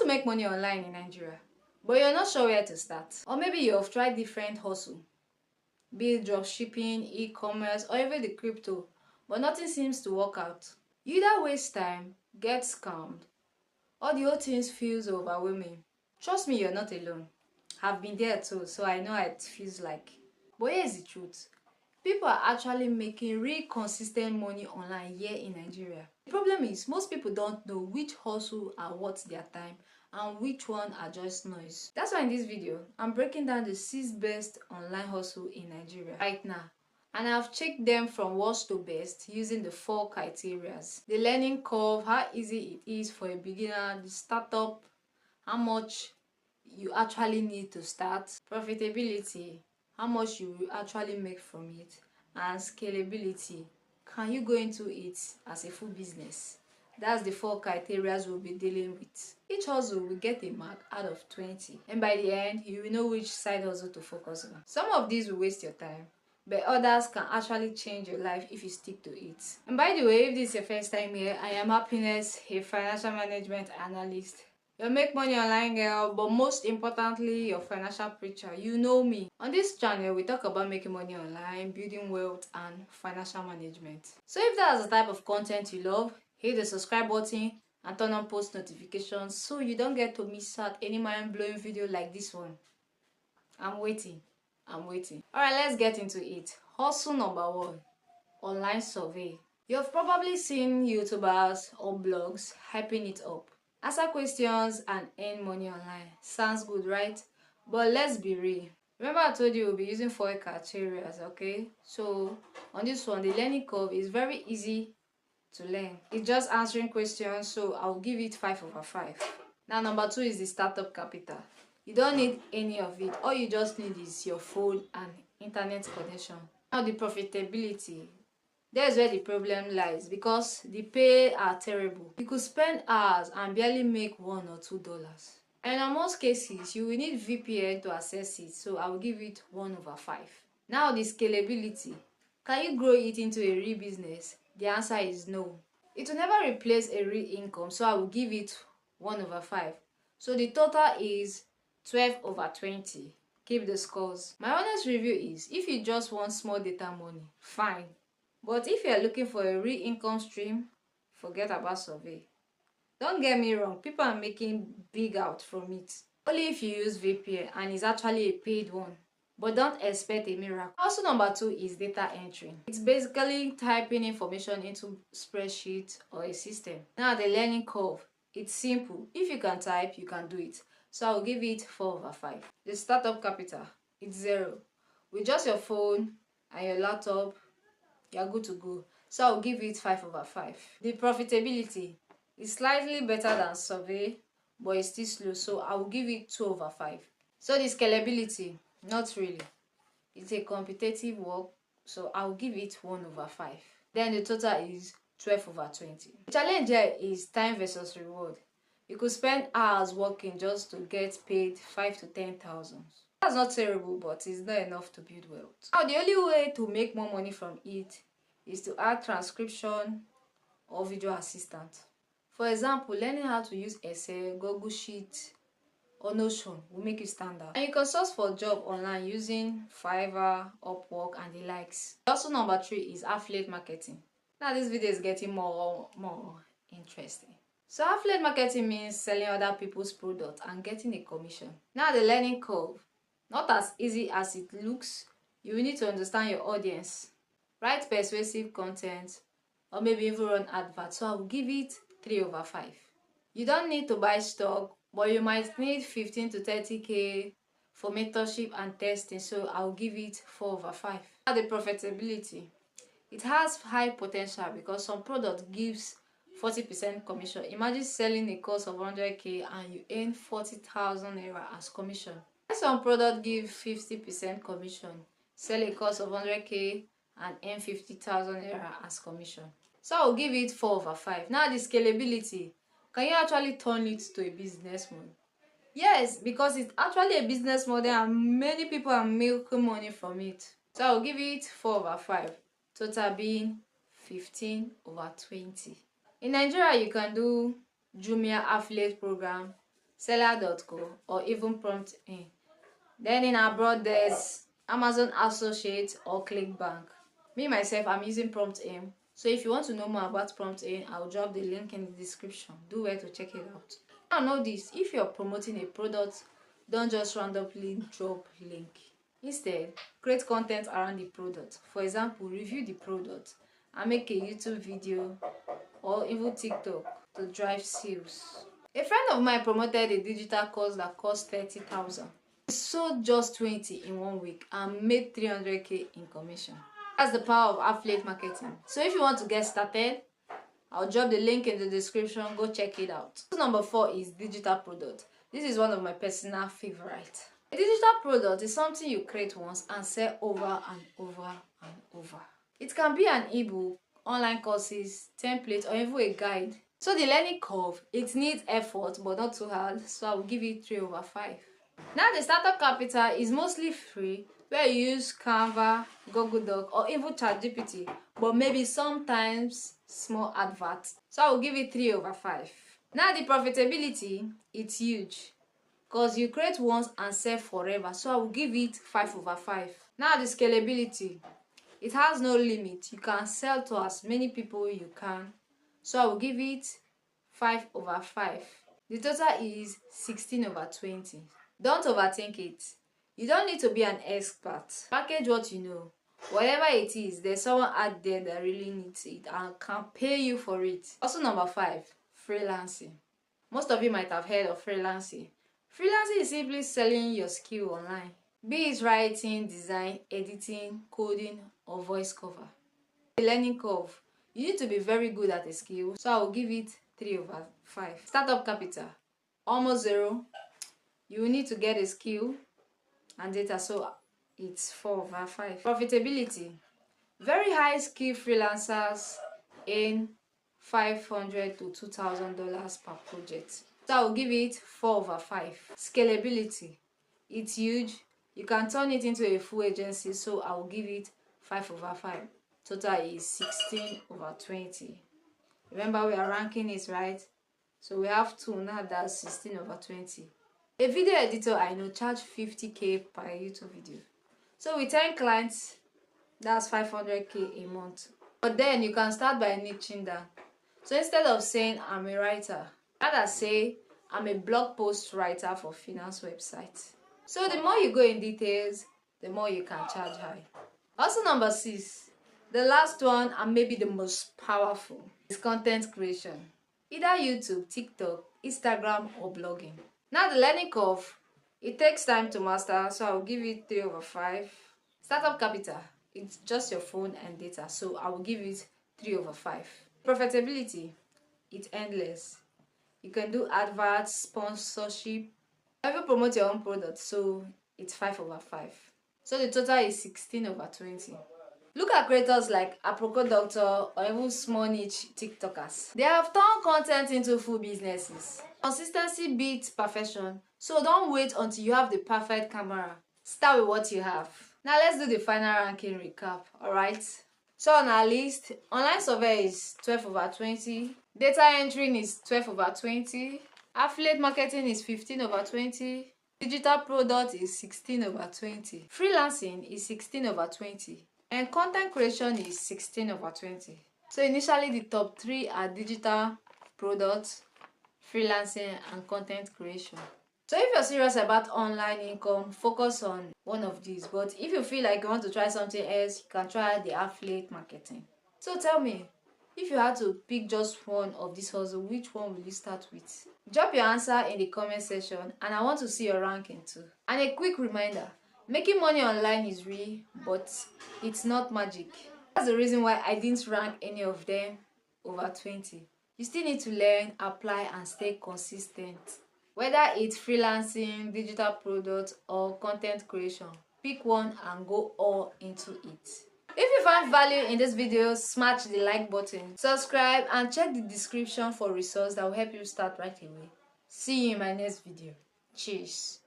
to make money online in Nigeria, but you're not sure where to start. Or maybe you've tried different hustle, be it dropshipping, e-commerce, or even the crypto, but nothing seems to work out. You either waste time, get scammed, or the whole thing feels overwhelming. Trust me, you're not alone. I've been there too, so I know how it feels like. But here's the truth. People are actually making real consistent money online here in Nigeria. The problem is most people don't know which hustle are worth their time and which one are just noise. That's why in this video, I'm breaking down the 6 best online hustle in Nigeria right now. And I've checked them from worst to best using the 4 criteria. The learning curve, how easy it is for a beginner, the startup, how much you actually need to start, profitability, how much you will actually make from it, and scalability. Can you go into it as a full business? That's the 4 criteria we'll be dealing with. Each hustle will get a mark out of 20, and by the end, you will know which side hustle to focus on. Some of these will waste your time, but others can actually change your life if you stick to it. And by the way, if this is your first time here, I am Happiness, a financial management analyst. You make money online, girl, but most importantly, your financial preacher. You know me. On this channel, we talk about making money online, building wealth, and financial management. So if that's the type of content you love, hit the subscribe button and turn on post notifications so you don't get to miss out any mind-blowing video like this one. I'm waiting. Alright, let's get into it. Hustle number 1. Online survey. You've probably seen YouTubers or blogs hyping it up. Answer questions and earn money online. Sounds good, right? But let's be real. Remember I told you we'll be using 4 criteria, okay? So on this one, the learning curve is very easy to learn. It's just answering questions, so I'll give it 5/5. Now number 2 is the startup capital. You don't need any of it. All you just need is your phone and internet connection. Now the profitability. There's where the problem lies because the pay are terrible. You could spend hours and barely make $1 or $2. And in most cases, you will need VPN to access it, so I will give it 1/5. Now the scalability. Can you grow it into a real business? The answer is no. It will never replace a real income, so I will give it 1/5. So the total is 12/20. Keep the scores. My honest review is, if you just want small data money, fine. But if you're looking for a real income stream, forget about survey. Don't get me wrong, people are making big out from it. Only if you use VPN and it's actually a paid one. But don't expect a miracle. Also number 2 is data entry. It's basically typing information into spreadsheet or a system. Now the learning curve. It's simple. If you can type, you can do it. So I'll give it 4/5. The startup capital. It's 0. With just your phone and your laptop, you're good to go. So I'll give it 5/5. The profitability is slightly better than survey, but it's still slow, so I will give it 2/5. So the scalability, not really. It's a competitive work, so I'll give it 1/5. Then the total is 12/20. The challenge here is time versus reward. You could spend hours working just to get paid 5 to 10,000. That's not terrible, but it's not enough to build wealth. Now, the only way to make more money from it is to add transcription or video assistant. For example, learning how to use Excel, Google Sheets, or Notion will make you stand out. And you can source for a job online using Fiverr, Upwork, and the likes. Also, number 3 is affiliate marketing. Now, this video is getting more interesting. So affiliate marketing means selling other people's products and getting a commission. Now the learning curve. Not as easy as it looks. You will need to understand your audience, write persuasive content, or maybe even run adverts. So I will give it 3/5. You don't need to buy stock, but you might need 15 to 30k for mentorship and testing. So I will give it 4/5. Now the profitability. It has high potential because some product gives 40% commission. Imagine selling a course of 100k and you earn 40,000 naira as commission. Some product give 50% commission, sell a course of 100k and earn 50,000 naira as commission. So I'll give it 4/5. Now the scalability. Can you actually turn it to a business model? Yes, because it's actually a business model and many people are making money from it. So I'll give it 4/5. Total being 15/20. In Nigeria, you can do Jumia affiliate program, seller.co, or even Promptearn. Then in abroad, there's Amazon Associates or ClickBank. Me myself, I'm using Promptearn. So if you want to know more about Promptearn, I'll drop the link in the description. Do well to check it out. Now know this, if you're promoting a product, don't just randomly drop link. Instead, create content around the product. For example, review the product and make a YouTube video or even TikTok to drive sales. A friend of mine promoted a digital course that cost 30,000. He sold just 20 in 1 week and made 300k in commission. That's the power of affiliate marketing. So if you want to get started, I'll drop the link in the description. Go check it out. Number 4 is digital product. This is one of my personal favorites. A digital product is something you create once and sell over and over and over. It can be an ebook, online courses, template, or even a guide. So the learning curve, it needs effort but not too hard, so I will give it 3/5. Now the startup capital is mostly free, where you use Canva, Google Doc, or even ChatGPT, but maybe sometimes small adverts, so I will give it 3/5. Now the profitability, it's huge, because you create once and sell forever, so I will give it 5/5. Now the scalability, it has no limit. You can sell to as many people you can, so I will give it 5/5. The total is 16/20. Don't overthink it. You don't need to be an expert. Package what you know. Whatever it is, there's someone out there that really needs it and can pay you for it. Also number 5, freelancing. Most of you might have heard of freelancing. Freelancing is simply selling your skill online. Be it writing, design, editing, coding, or voice cover. The learning curve. You need to be very good at a skill, so I will give it 3/5. Startup capital, almost zero. You will need to get a skill and data, so it's 4/5. Profitability, very high skill freelancers earn $500 to $2,000 per project, so I will give it 4/5. Scalability, it's huge. You can turn it into a full agency, so I will give it 5/5. Total is 16/20. Remember, we are ranking it, right? So we have 2 now, that's 16/20. A video editor I know charge 50k per YouTube video. So with 10 clients, that's 500k a month. But then you can start by niching down. So instead of saying I'm a writer, rather say I'm a blog post writer for finance websites. So the more you go in details, the more you can charge high. Also number 6, the last one and maybe the most powerful, is content creation. Either YouTube, TikTok, Instagram, or blogging. Now the learning curve, it takes time to master, so I'll give it 3/5. Startup capital, it's just your phone and data, so I will give it 3/5. Profitability, it's endless. You can do adverts, sponsorship, ever promote your own product, so it's 5/5. So the total is 16/20. Look at creators like Apricot Doctor or even small niche TikTokers. They have turned content into full businesses. Consistency beats perfection, so don't wait until you have the perfect camera. Start with what you have. Now let's do the final ranking recap, alright? So on our list, online survey is 12/20, data entering is 12/20, affiliate marketing is 15/20, digital product is 16/20, freelancing is 16/20, and content creation is 16/20. So initially the top 3 are digital products, freelancing, and content creation. So if you're serious about online income, focus on one of these. But if you feel like you want to try something else, you can try the affiliate marketing. So tell me, if you had to pick just one of these hustles, which one will you start with? Drop your answer in the comment section and I want to see your ranking too. And a quick reminder, making money online is real, but it's not magic. That's the reason why I didn't rank any of them over 20. You still need to learn, apply, and stay consistent. Whether it's freelancing, digital products, or content creation, pick one and go all into it. If you find value in this video, smash the like button, subscribe, and check the description for resources that will help you start right away. See you in my next video. Cheers.